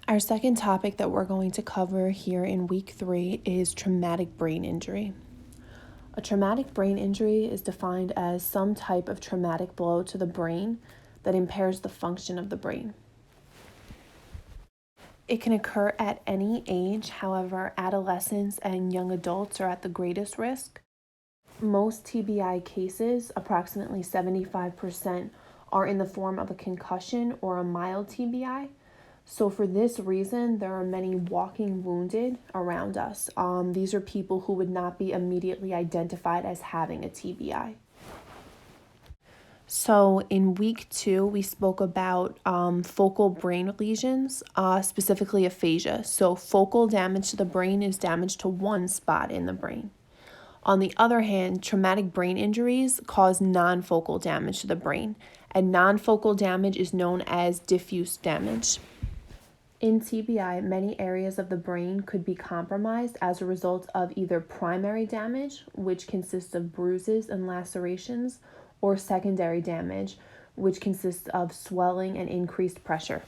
Our second topic that we're going to cover here in week 3 is traumatic brain injury. A traumatic brain injury is defined as some type of traumatic blow to the brain that impairs the function of the brain. It can occur at any age, however, adolescents and young adults are at the greatest risk. Most TBI cases, approximately 75%, are in the form of a concussion or a mild TBI. So for this reason, there are many walking wounded around us. These are people who would not be immediately identified as having a TBI. So in week 2, we spoke about focal brain lesions, specifically aphasia. So focal damage to the brain is damage to one spot in the brain. On the other hand, traumatic brain injuries cause non-focal damage to the brain, and non-focal damage is known as diffuse damage. In TBI, many areas of the brain could be compromised as a result of either primary damage, which consists of bruises and lacerations, or secondary damage, which consists of swelling and increased pressure.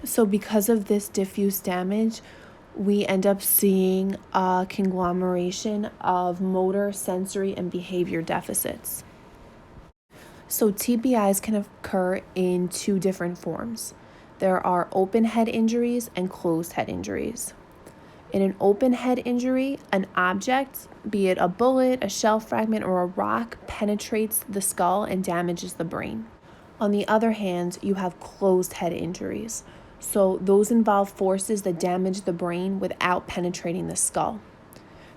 So because of this diffuse damage, we end up seeing a conglomeration of motor, sensory, and behavior deficits. So TBIs can occur in 2 different forms. There are open head injuries and closed head injuries. In an open head injury, an object, be it a bullet, a shell fragment, or a rock, penetrates the skull and damages the brain. On the other hand, you have closed head injuries. So those involve forces that damage the brain without penetrating the skull.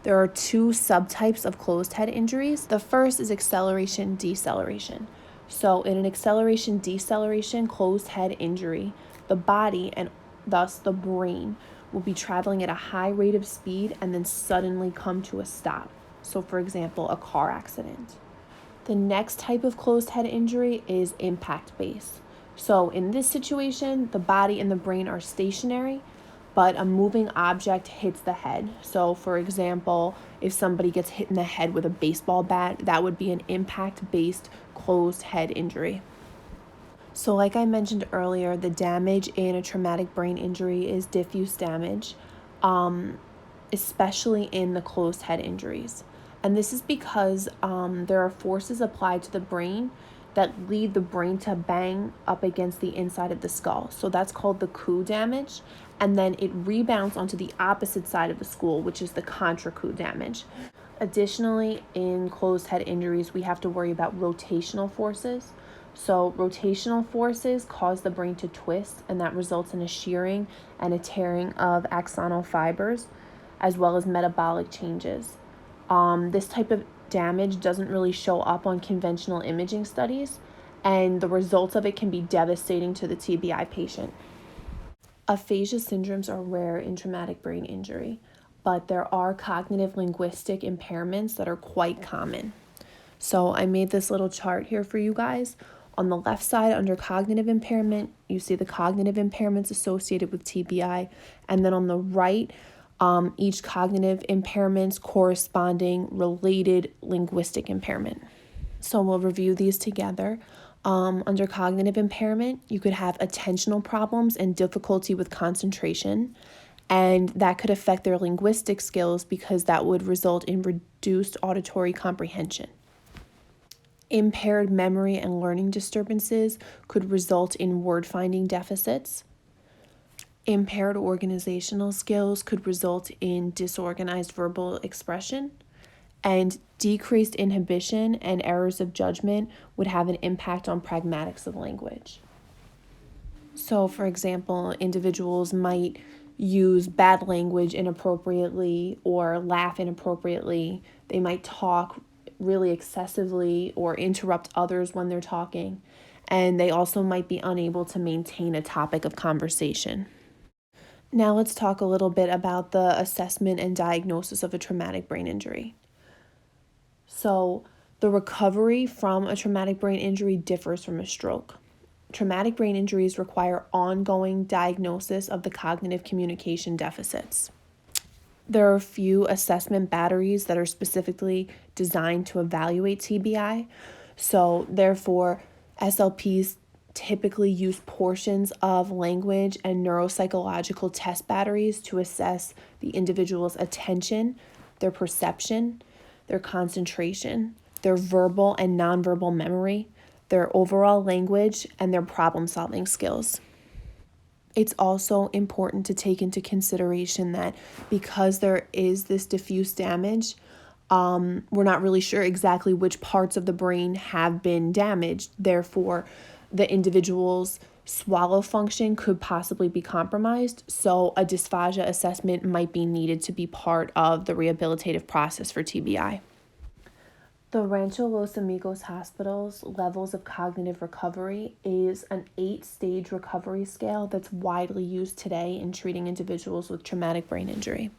There are 2 subtypes of closed head injuries. The first is acceleration-deceleration. So in an acceleration-deceleration closed head injury, the body, and thus the brain, will be traveling at a high rate of speed and then suddenly come to a stop. So for example, a car accident. The next type of closed head injury is impact-based. So in this situation, the body and the brain are stationary, but a moving object hits the head. So for example, if somebody gets hit in the head with a baseball bat, that would be an impact-based closed head injury. So like I mentioned earlier, the damage in a traumatic brain injury is diffuse damage, especially in the closed head injuries. And this is because there are forces applied to the brain that lead the brain to bang up against the inside of the skull. So that's called the coup damage. And then it rebounds onto the opposite side of the skull, which is the contra coup damage. Additionally, in closed head injuries, we have to worry about rotational forces. So rotational forces cause the brain to twist, and that results in a shearing and a tearing of axonal fibers, as well as metabolic changes. This type of damage doesn't really show up on conventional imaging studies, and the results of it can be devastating to the TBI patient. Aphasia syndromes are rare in traumatic brain injury, but there are cognitive linguistic impairments that are quite common. So I made this little chart here for you guys. On the left side, under cognitive impairment, you see the cognitive impairments associated with TBI. And then on the right, each cognitive impairment's corresponding related linguistic impairment. So we'll review these together. Under cognitive impairment, you could have attentional problems and difficulty with concentration. And that could affect their linguistic skills because that would result in reduced auditory comprehension. Impaired memory and learning disturbances could result in word-finding deficits. Impaired organizational skills could result in disorganized verbal expression. And decreased inhibition and errors of judgment would have an impact on pragmatics of language. So, for example, individuals might use bad language inappropriately or laugh inappropriately. They might talk really excessively or interrupt others when they're talking, and they also might be unable to maintain a topic of conversation. Now let's talk a little bit about the assessment and diagnosis of a traumatic brain injury. So the recovery from a traumatic brain injury differs from a stroke. Traumatic brain injuries require ongoing diagnosis of the cognitive communication deficits. There are a few assessment batteries that are specifically designed to evaluate TBI. So therefore, SLPs typically use portions of language and neuropsychological test batteries to assess the individual's attention, their perception, their concentration, their verbal and nonverbal memory, their overall language, and their problem-solving skills. It's also important to take into consideration that because there is this diffuse damage, we're not really sure exactly which parts of the brain have been damaged. Therefore, the individual's swallow function could possibly be compromised. So a dysphagia assessment might be needed to be part of the rehabilitative process for TBI. The Rancho Los Amigos Hospital's levels of cognitive recovery is an 8-stage recovery scale that's widely used today in treating individuals with traumatic brain injury.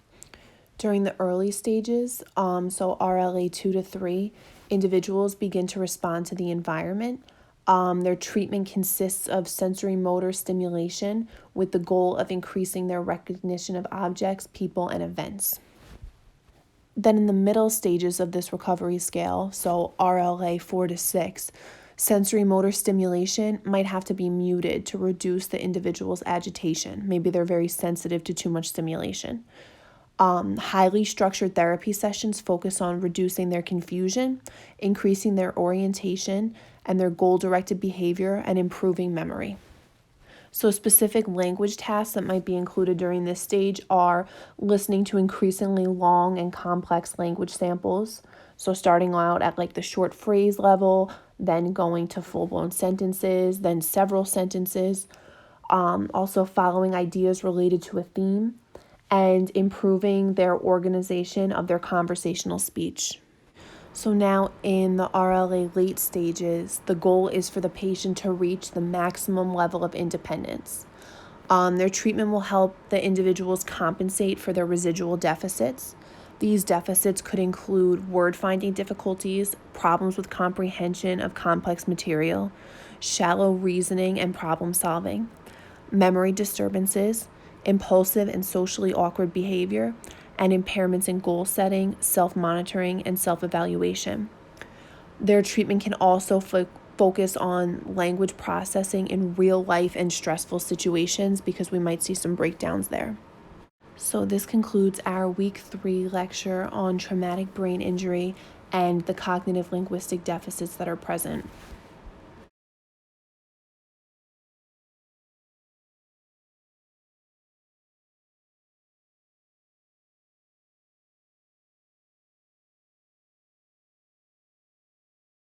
During the early stages, so RLA 2 to 3, individuals begin to respond to the environment. Their treatment consists of sensory motor stimulation with the goal of increasing their recognition of objects, people, and events. Then in the middle stages of this recovery scale, so RLA 4 to 6, sensory motor stimulation might have to be muted to reduce the individual's agitation. Maybe they're very sensitive to too much stimulation. Highly structured therapy sessions focus on reducing their confusion, increasing their orientation, and their goal-directed behavior, and improving memory. So specific language tasks that might be included during this stage are listening to increasingly long and complex language samples. So starting out at like the short phrase level, then going to full-blown sentences, then several sentences. Also following ideas related to a theme and improving their organization of their conversational speech. So now in the RLA late stages, the goal is for the patient to reach the maximum level of independence. Their treatment will help the individuals compensate for their residual deficits. These deficits could include word-finding difficulties, problems with comprehension of complex material, shallow reasoning and problem-solving, memory disturbances, impulsive and socially awkward behavior, and impairments in goal setting, self-monitoring, and self-evaluation. Their treatment can also focus on language processing in real life and stressful situations because we might see some breakdowns there. So this concludes our week 3 lecture on traumatic brain injury and the cognitive linguistic deficits that are present.